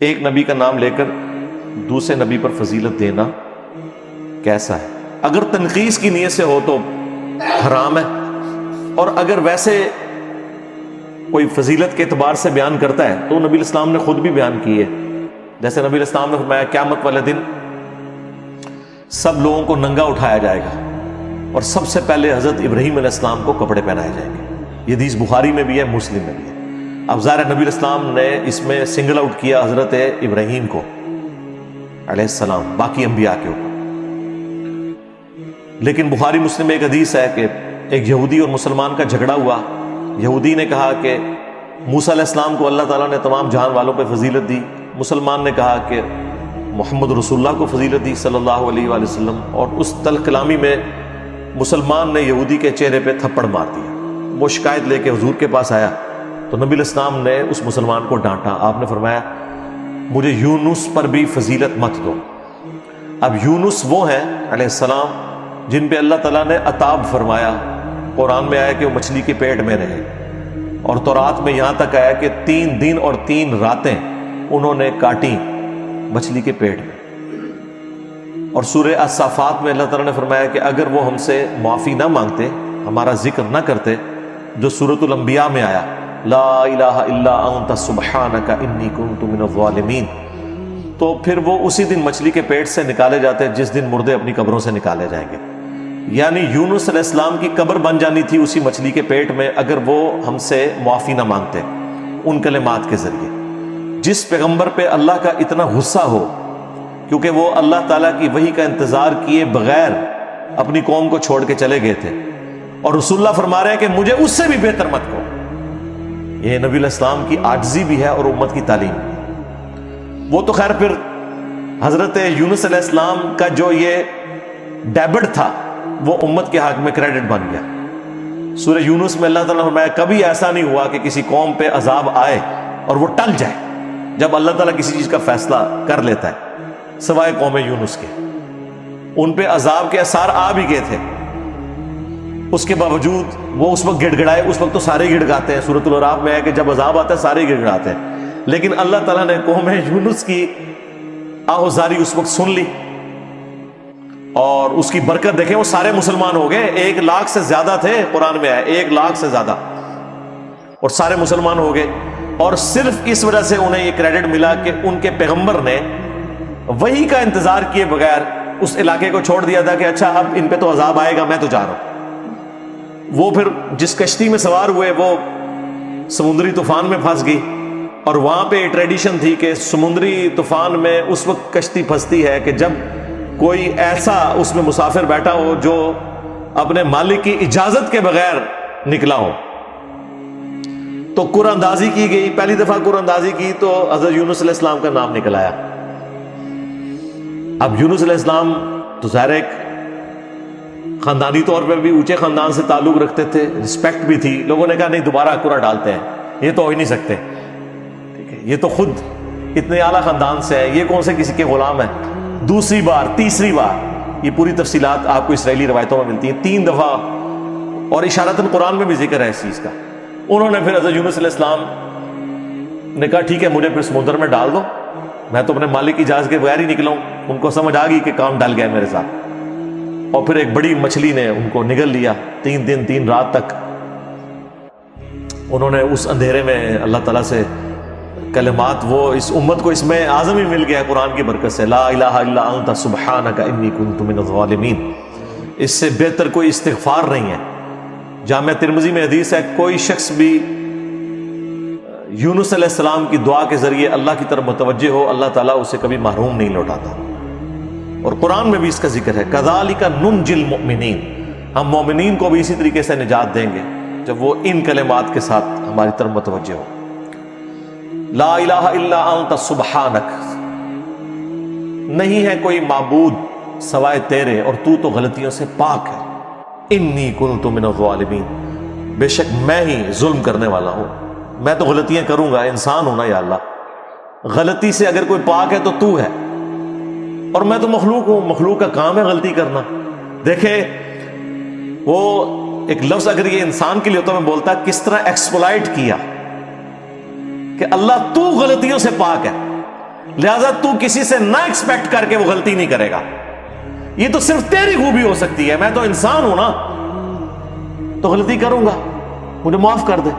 ایک نبی کا نام لے کر دوسرے نبی پر فضیلت دینا کیسا ہے؟ اگر تنقیص کی نیت سے ہو تو حرام ہے، اور اگر ویسے کوئی فضیلت کے اعتبار سے بیان کرتا ہے تو نبی الاسلام نے خود بھی بیان کی ہے. جیسے نبی الاسلام نے فرمایا قیامت والے دن سب لوگوں کو ننگا اٹھایا جائے گا اور سب سے پہلے حضرت ابراہیم علیہ السلام کو کپڑے پہنائے جائیں گے. یہ حدیث بخاری میں بھی ہے، مسلم میں بھی ہے. اب ظاہر نبی الاسلام نے اس میں سنگل آؤٹ کیا حضرت ابراہیم کو علیہ السلام باقی انبیاء کے اوپر. لیکن بخاری مسلم میں ایک حدیث ہے کہ ایک یہودی اور مسلمان کا جھگڑا ہوا. یہودی نے کہا کہ موسیٰ علیہ السلام کو اللہ تعالیٰ نے تمام جہان والوں پہ فضیلت دی. مسلمان نے کہا کہ محمد رسول اللہ کو فضیلت دی صلی اللہ علیہ وآلہ وسلم. اور اس تلخ کلامی میں مسلمان نے یہودی کے چہرے پہ تھپڑ مار دیا. وہ شکایت لے کے حضور کے پاس آیا تو نبی الاسلام نے اس مسلمان کو ڈانٹا. آپ نے فرمایا مجھے یونس پر بھی فضیلت مت دو. اب یونس وہ ہیں علیہ السلام جن پہ اللہ تعالیٰ نے عطاب فرمایا. قرآن میں آیا کہ وہ مچھلی کے پیٹ میں رہے، اور تورات میں یہاں تک آیا کہ 3 دن اور 3 راتیں انہوں نے کاٹی مچھلی کے پیٹ میں. اور سورہ الصافات میں اللہ تعالیٰ نے فرمایا کہ اگر وہ ہم سے معافی نہ مانگتے، ہمارا ذکر نہ کرتے، جو سورۃ الانبیاء میں آیا لا الہ الا انت سبحانک انی کنت من الظالمین، تو پھر وہ اسی دن مچھلی کے پیٹ سے نکالے جاتے جس دن مردے اپنی قبروں سے نکالے جائیں گے. یعنی یونس علیہ السلام کی قبر بن جانی تھی اسی مچھلی کے پیٹ میں اگر وہ ہم سے معافی نہ مانگتے ان کلمات کے ذریعے. جس پیغمبر پہ اللہ کا اتنا غصہ ہو، کیونکہ وہ اللہ تعالیٰ کی وحی کا انتظار کیے بغیر اپنی قوم کو چھوڑ کے چلے گئے تھے، اور رسول اللہ فرما رہے ہیں کہ مجھے اس سے بھی بہتر مت کو. یہ نبی علیہ السلام کی عاجزی بھی ہے اور امت کی تعلیم بھی ہے. وہ تو خیر پھر حضرت یونس علیہ السلام کا جو یہ ڈیبٹ تھا وہ امت کے حق میں کریڈٹ بن گیا. سورہ یونس میں اللہ تعالیٰ نے فرمایا کبھی ایسا نہیں ہوا کہ کسی قوم پہ عذاب آئے اور وہ ٹل جائے جب اللہ تعالیٰ کسی چیز کا فیصلہ کر لیتا ہے، سوائے قوم یونس کے. ان پہ عذاب کے اثار آ بھی گئے تھے، اس کے باوجود وہ اس وقت گڑ گڑائے. اس وقت تو سارے گڑ گاتے ہیں، سورۃ الاعراف میں ہے کہ جب عذاب آتا ہے سارے گڑ گڑاتے ہیں. لیکن اللہ تعالیٰ نے قوم یونس کی آہوزاری اس وقت سن لی، اور اس کی برکت دیکھیں وہ سارے مسلمان ہو گئے. 1 لاکھ سے زیادہ تھے، قرآن میں ہے 1 لاکھ سے زیادہ، اور سارے مسلمان ہو گئے. اور صرف اس وجہ سے انہیں یہ کریڈٹ ملا کہ ان کے پیغمبر نے وحی کا انتظار کیے بغیر اس علاقے کو چھوڑ دیا تھا کہ اچھا اب ان پہ تو عذاب آئے گا، میں تو جا رہا ہوں. وہ پھر جس کشتی میں سوار ہوئے وہ سمندری طوفان میں پھنس گئی، اور وہاں پہ ٹریڈیشن تھی کہ سمندری طوفان میں اس وقت کشتی پھنستی ہے کہ جب کوئی ایسا اس میں مسافر بیٹھا ہو جو اپنے مالک کی اجازت کے بغیر نکلا ہو. تو قرآن اندازی کی گئی. پہلی دفعہ قرآن اندازی کی تو حضرت یونس علیہ السلام کا نام نکل آیا. اب یونس علیہ السلام تو ظاہر ایک خاندانی طور پر بھی اونچے خاندان سے تعلق رکھتے تھے، رسپیکٹ بھی تھی. لوگوں نے کہا نہیں دوبارہ قرآن ڈالتے ہیں، یہ تو ہو ہی نہیں سکتے. ٹھیک ہے، یہ تو خود اتنے اعلیٰ خاندان سے ہے، یہ کون سے کسی کے غلام ہیں. دوسری بار، تیسری بار، یہ پوری تفصیلات آپ کو اسرائیلی روایتوں میں ملتی ہیں. 3 دفعہ، اور اشارتاً قرآن میں بھی ذکر ہے اس چیز کا. انہوں نے پھر حضرت یونس علیہ السلام نے کہا ٹھیک ہے مجھے پھر سمندر میں ڈال دو، میں تو اپنے مالک کی اجازت کے بغیر ہی نکلا ہوں. ان کو سمجھ آ گئی کہ کام ڈل گیا میرے ساتھ، اور پھر ایک بڑی مچھلی نے ان کو نگل لیا. 3 دن 3 رات تک انہوں نے اس اندھیرے میں اللہ تعالیٰ سے کلمات، وہ اس امت کو اس میں اعظم ہی مل گیا قرآن کی برکت سے، لا الہ الا انت سبحانک انی کنت من الظالمین. اس سے بہتر کوئی استغفار نہیں ہے. جامع ترمذی میں حدیث ہے کوئی شخص بھی یونس علیہ السلام کی دعا کے ذریعے اللہ کی طرف متوجہ ہو، اللہ تعالیٰ اسے کبھی محروم نہیں لوٹاتا. اور قرآن میں بھی اس کا ذکر ہے کذالک ننجی المؤمنین، ہم مومنین کو بھی اسی طریقے سے نجات دیں گے جب وہ ان کلمات کے ساتھ ہماری طرف متوجہ ہو. لا الہ الا انت سبحانک، نہیں ہے کوئی معبود سوائے تیرے اور تو غلطیوں سے پاک ہے. انی کنت من الظالمین، بے شک میں ہی ظلم کرنے والا ہوں، میں تو غلطیاں کروں گا، انسان ہوں نا یا اللہ. غلطی سے اگر کوئی پاک ہے تو ہے، اور میں تو مخلوق ہوں، مخلوق کا کام ہے غلطی کرنا. دیکھیں وہ ایک لفظ اگر یہ انسان کے لیے ہوتا میں بولتا کس طرح ایکسپلائٹ کیا کہ اللہ تو غلطیوں سے پاک ہے. لہذا تو کسی سے نہ ایکسپیکٹ کر کے وہ غلطی نہیں کرے گا. یہ تو صرف تیری خوبی ہو سکتی ہے, میں تو انسان ہوں نا, تو غلطی کروں گا, مجھے معاف کر دے.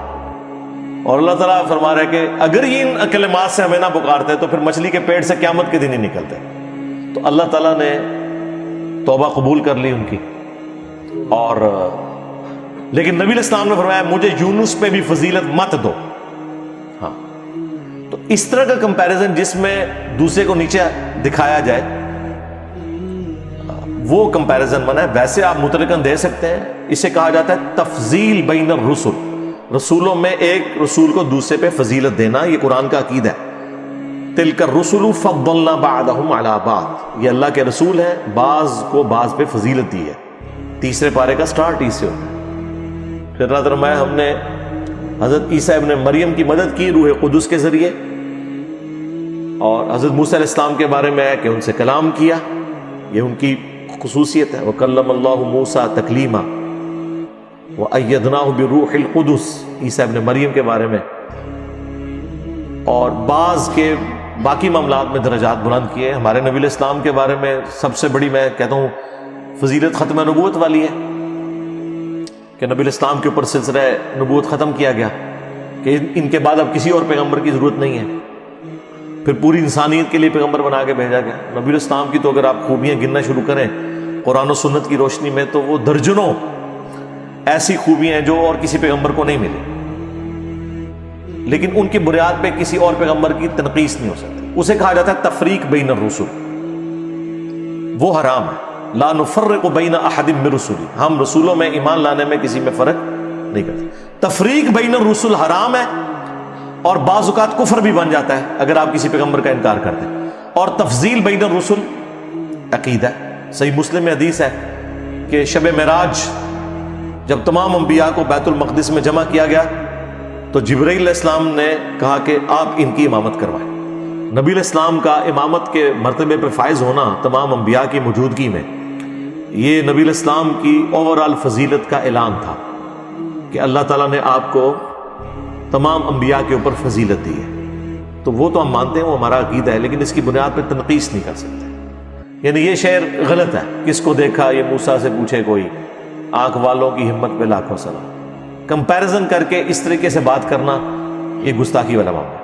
اور اللہ تعالیٰ فرما رہا ہے کہ اگر یہ ان کلمات سے ہمیں نہ پکارتے تو پھر مچھلی کے پیٹ سے قیامت کے دن ہی نکلتے. تو اللہ تعالیٰ نے توبہ قبول کر لی ان کی. اور لیکن نبی علیہ السلام نے فرمایا مجھے یونس پہ بھی فضیلت مت دو. ہاں, تو اس طرح کا کمپیریزن جس میں دوسرے کو نیچے دکھایا جائے وہ کمپیریزن منع ہے. ویسے آپ مطلقاً دے سکتے ہیں, اسے کہا جاتا ہے تفضیل بین الرسل, رسولوں میں ایک رسول کو دوسرے پہ فضیلت دینا. یہ قرآن کا عقیدہ ہے. تلک الرسل فضلنا بعضهم علی بعض, یہ اللہ کے رسول ہیں, بعض کو بعض پہ فضیلت دی ہے. تیسرے پارے کا سٹارٹ اس سے ہوتا ہے. پھر اللہ تعالیٰ ہم نے حضرت عیسیٰ ابن مریم کی مدد کی روح قدس کے ذریعے, اور حضرت موسیٰ علیہ السلام کے بارے میں ہے کہ ان سے کلام کیا, یہ ان کی خصوصیت ہے. وَكَلَّمَ اللَّهُ مُوسَىٰ تَكْلِيمًا وَأَيَّدْنَاهُ بِالرُّوحِ الْقُدُسِ, عیسیٰ ابن مریم کے بارے میں. اور بعض کے باقی معاملات میں درجات بلند کیے. ہمارے نبی علیہ السلام کے بارے میں سب سے بڑی میں کہتا ہوں فضیلت ختم نبوت والی ہے کہ نبی علیہ السلام کے اوپر سلسلہ نبوت ختم کیا گیا کہ ان کے بعد اب کسی اور پیغمبر کی ضرورت نہیں ہے. پھر پوری انسانیت کے لیے پیغمبر بنا کے بھیجا گیا. نبی علیہ السلام کی تو اگر آپ خوبیاں گننا شروع کریں قرآن و سنت کی روشنی میں تو وہ درجنوں ایسی خوبیاں ہیں جو اور کسی پیغمبر کو نہیں ملی, لیکن ان کی بنیاد پہ کسی اور پیغمبر کی تنقیص نہیں ہو سکتی. اسے کہا جاتا ہے تفریق بین الرسل, وہ حرام ہے. لا نفرق بین احد من رسلی, ہم رسولوں میں ایمان لانے میں کسی میں فرق نہیں کرتے. تفریق بین الرسل حرام ہے, اور بعض اوقات کفر بھی بن جاتا ہے اگر آپ کسی پیغمبر کا انکار کرتے ہیں. اور تفضیل بین الرسل عقیدہ ہے. صحیح مسلم میں حدیث ہے کہ شب معراج جب تمام انبیاء کو بیت المقدس میں جمع کیا گیا تو جبرائیل علیہ السلام نے کہا کہ آپ ان کی امامت کروائیں. نبی علیہ السلام کا امامت کے مرتبے پہ فائز ہونا تمام انبیاء کی موجودگی میں, یہ نبی علیہ السلام کی اوورآل فضیلت کا اعلان تھا کہ اللہ تعالیٰ نے آپ کو تمام انبیاء کے اوپر فضیلت دی ہے. تو وہ تو ہم مانتے ہیں, وہ ہمارا عقیدہ ہے, لیکن اس کی بنیاد پہ تنقیص نہیں کر سکتے. یعنی یہ شعر غلط ہے, کس کو دیکھا یہ موسیٰ سے پوچھے کوئی, آنکھ والوں کی ہمت پہ لاکھوں سلام. کمپیریزن کر کے اس طریقے سے بات کرنا یہ گستاخی والا معاملہ ہے.